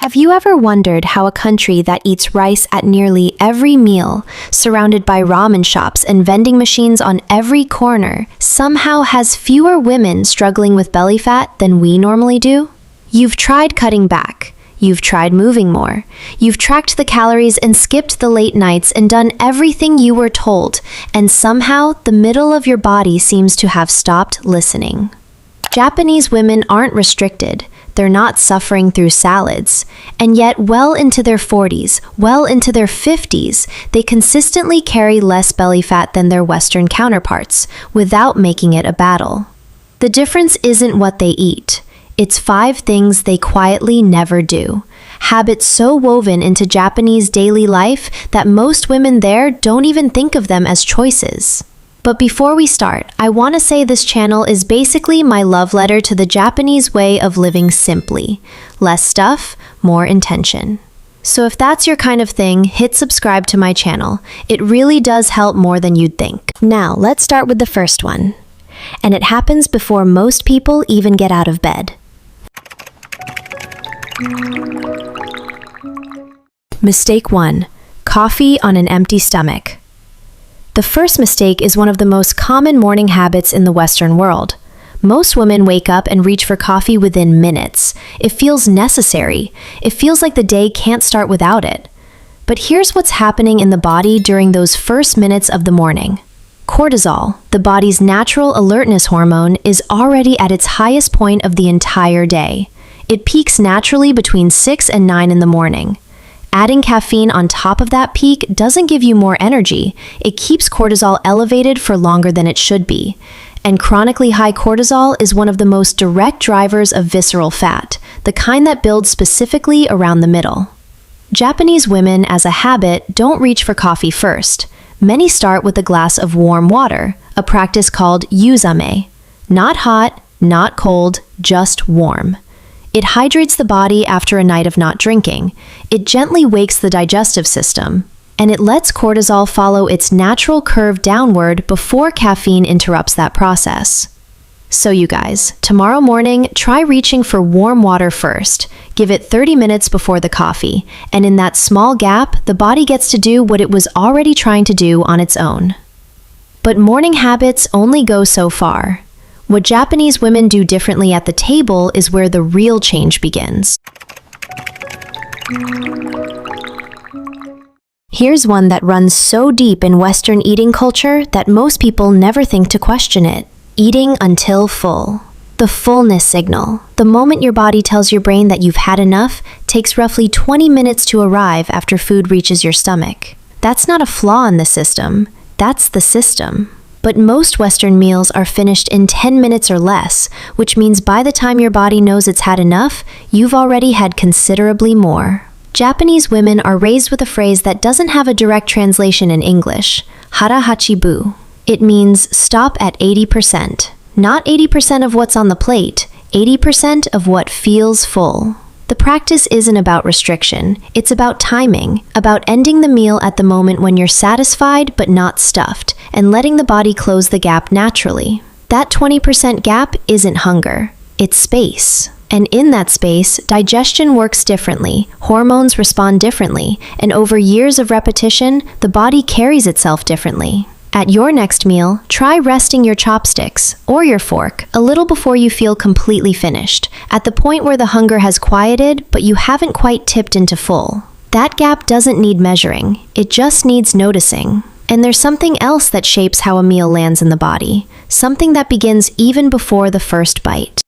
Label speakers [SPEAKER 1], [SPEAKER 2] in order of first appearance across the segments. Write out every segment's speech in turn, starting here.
[SPEAKER 1] Have you ever wondered how a country that eats rice at nearly every meal, surrounded by ramen shops and vending machines on every corner, somehow has fewer women struggling with belly fat than we normally do? You've tried cutting back. You've tried moving more. You've tracked the calories and skipped the late nights and done everything you were told, and somehow the middle of your body seems to have stopped listening. Japanese women aren't restricted. They're not suffering through salads. And yet, well into their 40s, well into their 50s, they consistently carry less belly fat than their Western counterparts, without making it a battle. The difference isn't what they eat. It's 5 things they quietly never do. Habits so woven into Japanese daily life that most women there don't even think of them as choices. But before we start, I want to say this channel is basically my love letter to the Japanese way of living simply. Less stuff, more intention. So if that's your kind of thing, hit subscribe to my channel. It really does help more than you'd think. Now, let's start with the first one. And it happens before most people even get out of bed. Mistake 1. Coffee on an empty stomach. The first mistake is one of the most common morning habits in the Western world. Most women wake up and reach for coffee within minutes. It feels necessary. It feels like the day can't start without it. But here's what's happening in the body during those first minutes of the morning. Cortisol, the body's natural alertness hormone, is already at its highest point of the entire day. It peaks naturally between 6 and 9 in the morning. Adding caffeine on top of that peak doesn't give you more energy. It keeps cortisol elevated for longer than it should be. And chronically high cortisol is one of the most direct drivers of visceral fat, the kind that builds specifically around the middle. Japanese women, as a habit, don't reach for coffee first. Many start with a glass of warm water, a practice called yuzame. Not hot, not cold, just warm. It hydrates the body after a night of not drinking. It gently wakes the digestive system, and it lets cortisol follow its natural curve downward before caffeine interrupts that process. So you guys, tomorrow morning, try reaching for warm water first. Give it 30 minutes before the coffee, and in that small gap, the body gets to do what it was already trying to do on its own. But morning habits only go so far. What Japanese women do differently at the table is where the real change begins. Here's one that runs so deep in Western eating culture that most people never think to question it. Eating until full. The fullness signal, the moment your body tells your brain that you've had enough, takes roughly 20 minutes to arrive after food reaches your stomach. That's not a flaw in the system, that's the system. But most Western meals are finished in 10 minutes or less, which means by the time your body knows it's had enough, you've already had considerably more. Japanese women are raised with a phrase that doesn't have a direct translation in English, Hara Hachi Bu. It means stop at 80%. Not 80% of what's on the plate, 80% of what feels full. The practice isn't about restriction, it's about timing, about ending the meal at the moment when you're satisfied but not stuffed, and letting the body close the gap naturally. That 20% gap isn't hunger, it's space. And in that space, digestion works differently, hormones respond differently, and over years of repetition, the body carries itself differently. At your next meal, try resting your chopsticks, or your fork, a little before you feel completely finished, at the point where the hunger has quieted, but you haven't quite tipped into full. That gap doesn't need measuring, it just needs noticing. And there's something else that shapes how a meal lands in the body, something that begins even before the first bite.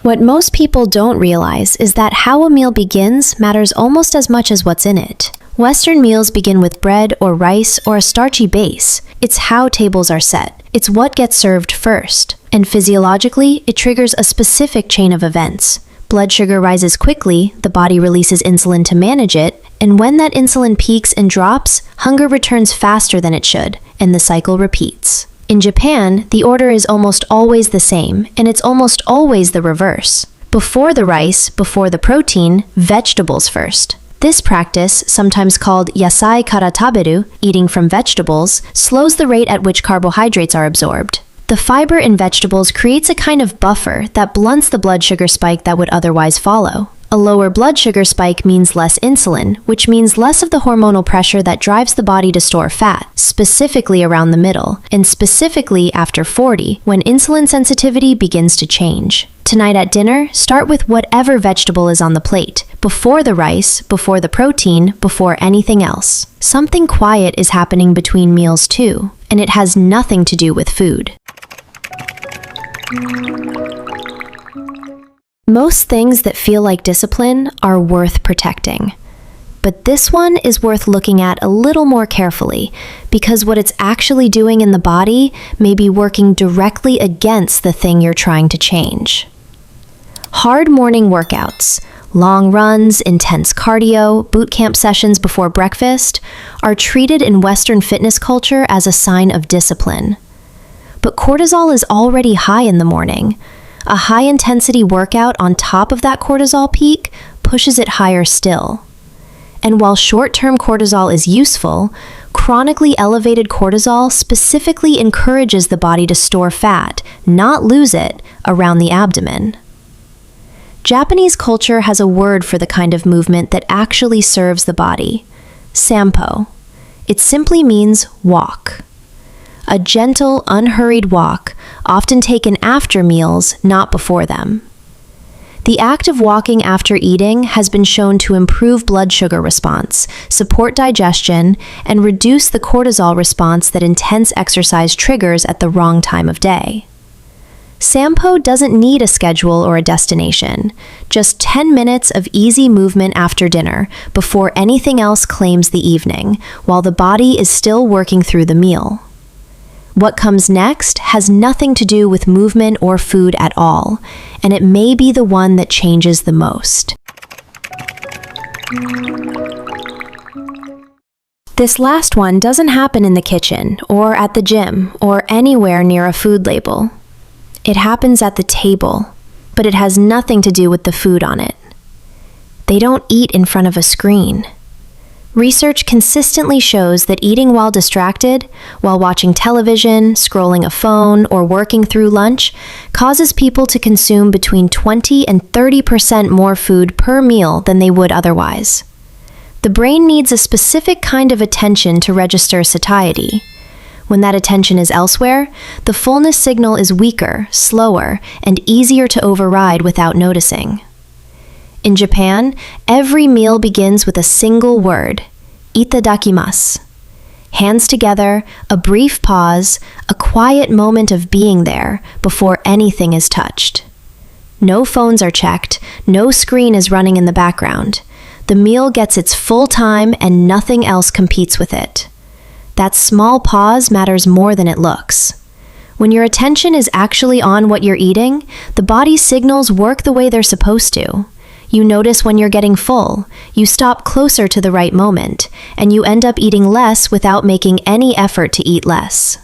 [SPEAKER 1] What most people don't realize is that how a meal begins matters almost as much as what's in it. Western meals begin with bread or rice or a starchy base. It's how tables are set. It's what gets served first. And physiologically, it triggers a specific chain of events. Blood sugar rises quickly, the body releases insulin to manage it, and when that insulin peaks and drops, hunger returns faster than it should, and the cycle repeats. In Japan, the order is almost always the same, and it's almost always the reverse. Before the rice, before the protein, vegetables first. This practice, sometimes called Yasai Kara Taberu, eating from vegetables, slows the rate at which carbohydrates are absorbed. The fiber in vegetables creates a kind of buffer that blunts the blood sugar spike that would otherwise follow. A lower blood sugar spike means less insulin, which means less of the hormonal pressure that drives the body to store fat, specifically around the middle, and specifically after 40, when insulin sensitivity begins to change. Tonight at dinner, start with whatever vegetable is on the plate, before the rice, before the protein, before anything else. Something quiet is happening between meals too, and it has nothing to do with food. Most things that feel like discipline are worth protecting. But this one is worth looking at a little more carefully, because what it's actually doing in the body may be working directly against the thing you're trying to change. Hard morning workouts, long runs, intense cardio, boot camp sessions before breakfast are treated in Western fitness culture as a sign of discipline. But cortisol is already high in the morning. A high-intensity workout on top of that cortisol peak pushes it higher still. And while short-term cortisol is useful, chronically elevated cortisol specifically encourages the body to store fat, not lose it, around the abdomen. Japanese culture has a word for the kind of movement that actually serves the body: sampo. It simply means walk. A gentle, unhurried walk, often taken after meals, not before them. The act of walking after eating has been shown to improve blood sugar response, support digestion, and reduce the cortisol response that intense exercise triggers at the wrong time of day. Sampo doesn't need a schedule or a destination, just 10 minutes of easy movement after dinner before anything else claims the evening, while the body is still working through the meal. What comes next has nothing to do with movement or food at all, and it may be the one that changes the most. This last one doesn't happen in the kitchen, or at the gym, or anywhere near a food label. It happens at the table, but it has nothing to do with the food on it. They don't eat in front of a screen. Research consistently shows that eating while distracted, while watching television, scrolling a phone, or working through lunch, causes people to consume between 20 and 30% more food per meal than they would otherwise. The brain needs a specific kind of attention to register satiety. When that attention is elsewhere, the fullness signal is weaker, slower, and easier to override without noticing. In Japan, every meal begins with a single word: itadakimasu. Hands together, a brief pause, a quiet moment of being there before anything is touched. No phones are checked, no screen is running in the background. The meal gets its full time and nothing else competes with it. That small pause matters more than it looks. When your attention is actually on what you're eating, the body's signals work the way they're supposed to. You notice when you're getting full, you stop closer to the right moment, and you end up eating less without making any effort to eat less.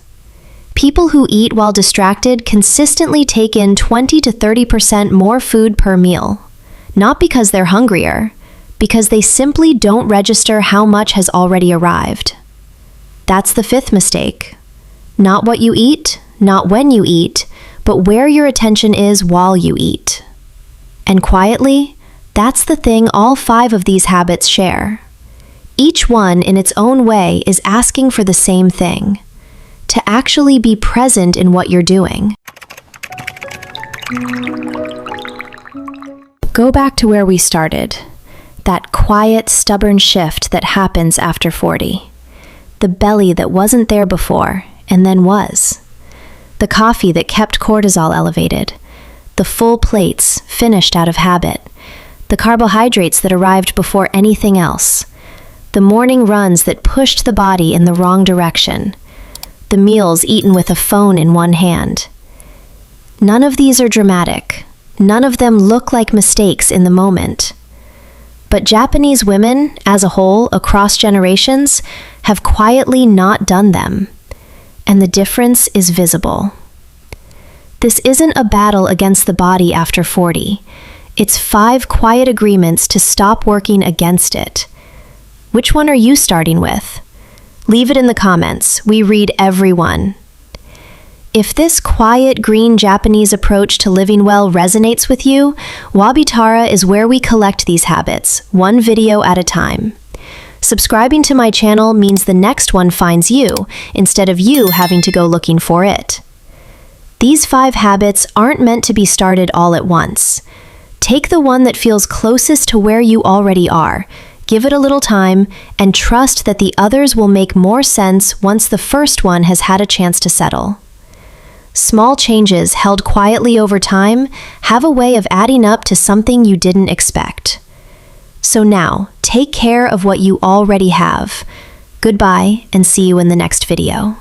[SPEAKER 1] People who eat while distracted consistently take in 20 to 30% more food per meal, not because they're hungrier, because they simply don't register how much has already arrived. That's the fifth mistake. Not what you eat, not when you eat, but where your attention is while you eat. And quietly, that's the thing all 5 of these habits share. Each one, in its own way, is asking for the same thing: to actually be present in what you're doing. Go back to where we started. That quiet, stubborn shift that happens after 40. The belly that wasn't there before, and then was. The coffee that kept cortisol elevated. The full plates, finished out of habit. The carbohydrates that arrived before anything else. The morning runs that pushed the body in the wrong direction. The meals eaten with a phone in one hand. None of these are dramatic. None of them look like mistakes in the moment. But Japanese women, as a whole, across generations, have quietly not done them. And the difference is visible. This isn't a battle against the body after 40. It's 5 quiet agreements to stop working against it. Which one are you starting with? Leave it in the comments. We read every one. If this quiet, green Japanese approach to living well resonates with you, Wabitara is where we collect these habits, one video at a time. Subscribing to my channel means the next one finds you, instead of you having to go looking for it. These 5 habits aren't meant to be started all at once. Take the one that feels closest to where you already are, give it a little time, and trust that the others will make more sense once the first one has had a chance to settle. Small changes held quietly over time have a way of adding up to something you didn't expect. So now, take care of what you already have. Goodbye, and see you in the next video.